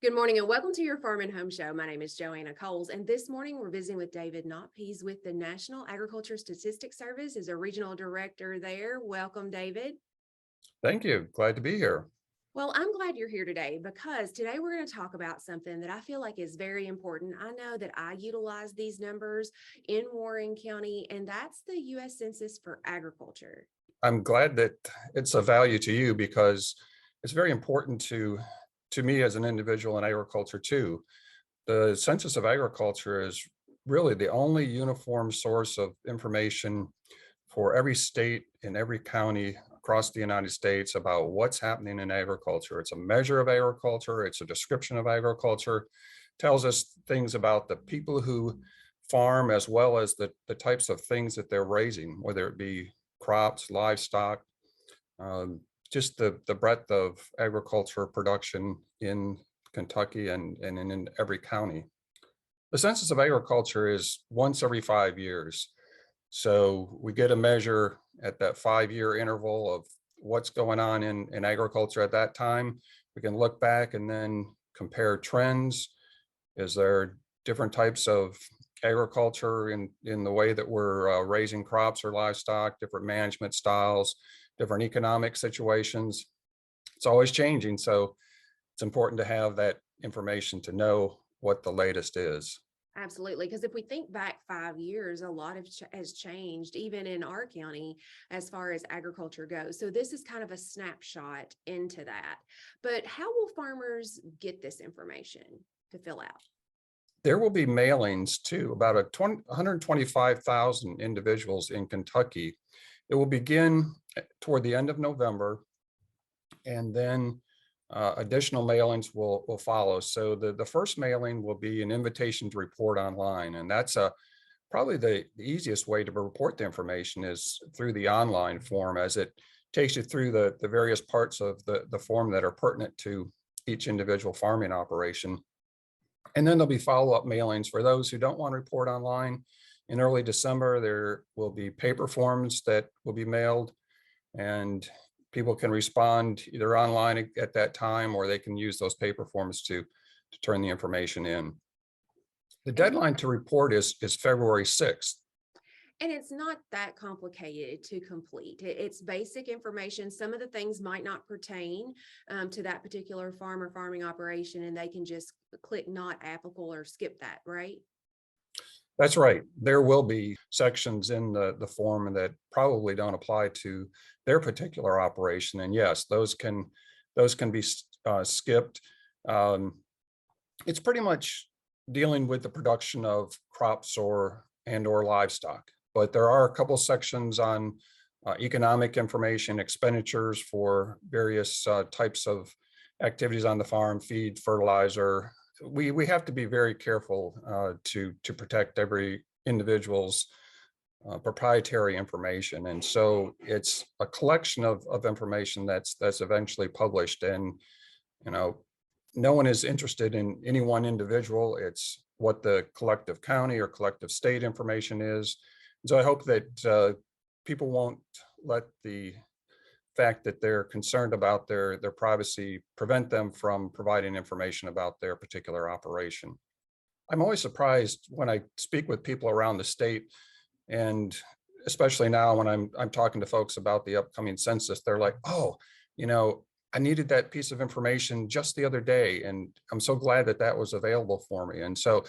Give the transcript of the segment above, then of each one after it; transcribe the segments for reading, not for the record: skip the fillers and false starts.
Good morning and welcome to your Farm and Home Show. My name is Joanna Coles, and this morning we're visiting with David Knopf. He's with the National Agriculture Statistics Service as a regional director there. Welcome, David. Thank you. Glad to be here. Well, I'm glad you're here today because today we're going to talk about something that I feel like is very important. I know that I utilize these numbers in Warren County, and that's the U.S. Census for Agriculture. I'm glad that it's of value to you because it's very important to me as an individual in agriculture too. The Census of Agriculture is really the only uniform source of information for every state and every county across the United States about what's happening in agriculture. It's a measure of agriculture, it's a description of agriculture, tells us things about the people who farm as well as the types of things that they're raising, whether it be crops, livestock, um, just the breadth of agriculture production in Kentucky and in every county. The Census of Agriculture is once every 5 years. So we get a measure at that 5 year interval of what's going on in agriculture at that time. We can look back and then compare trends. Is there different types of agriculture in the way that we're raising crops or livestock, different management styles, different economic situations? It's always changing. So it's important to have that information to know what the latest is. Absolutely. Because if we think back 5 years, a lot has changed, even in our county, as far as agriculture goes. So this is kind of a snapshot into that. But how will farmers get this information to fill out? There will be mailings to about 125,000 individuals in Kentucky. It will begin toward the end of November, and then additional mailings will follow. So the first mailing will be an invitation to report online, and that's probably the easiest way to report the information is through the online form, as it takes you through the various parts of the form that are pertinent to each individual farming operation. And then there'll be follow-up mailings for those who don't want to report online. In early December, there will be paper forms that will be mailed, and people can respond either online at that time, or they can use those paper forms to turn the information in. The deadline to report is February 6th. And it's not that complicated to complete. It's basic information. Some of the things might not pertain to that particular farm or farming operation, and they can just click not applicable or skip that, right? That's right. There will be sections in the form that probably don't apply to their particular operation. And yes, those can be skipped. Um, it's pretty much dealing with the production of crops or livestock. But there are a couple sections on economic information, expenditures for various types of activities on the farm, feed, fertilizer. We have to be very careful to protect every individual's proprietary information, and so it's a collection of information that's eventually published. And you know, no one is interested in any one individual. It's what the collective county or collective state information is. So I hope that people won't let the fact that they're concerned about their privacy prevent them from providing information about their particular operation. I'm always surprised when I speak with people around the state, and especially now when I'm talking to folks about the upcoming census. They're like, "Oh, you know, I needed that piece of information just the other day, and I'm so glad that that was available for me." And so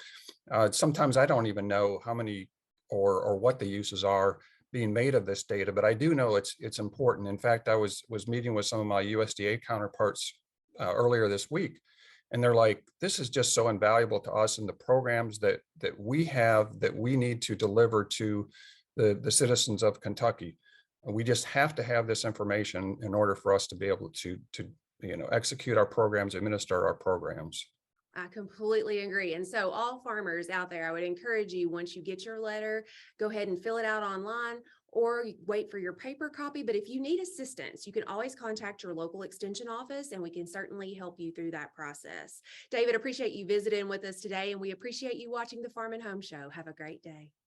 sometimes I don't even know how many or what the uses are being made of this data, but I do know it's important. In fact, I was meeting with some of my USDA counterparts earlier this week, and they're like, "This is just so invaluable to us and the programs that we have that we need to deliver to the citizens of Kentucky. We just have to have this information in order for us to be able to execute our programs, administer our programs." I completely agree. And so, all farmers out there, I would encourage you, once you get your letter, go ahead and fill it out online or wait for your paper copy. But if you need assistance, you can always contact your local extension office and we can certainly help you through that process. David, appreciate you visiting with us today, and we appreciate you watching the Farm and Home Show. Have a great day.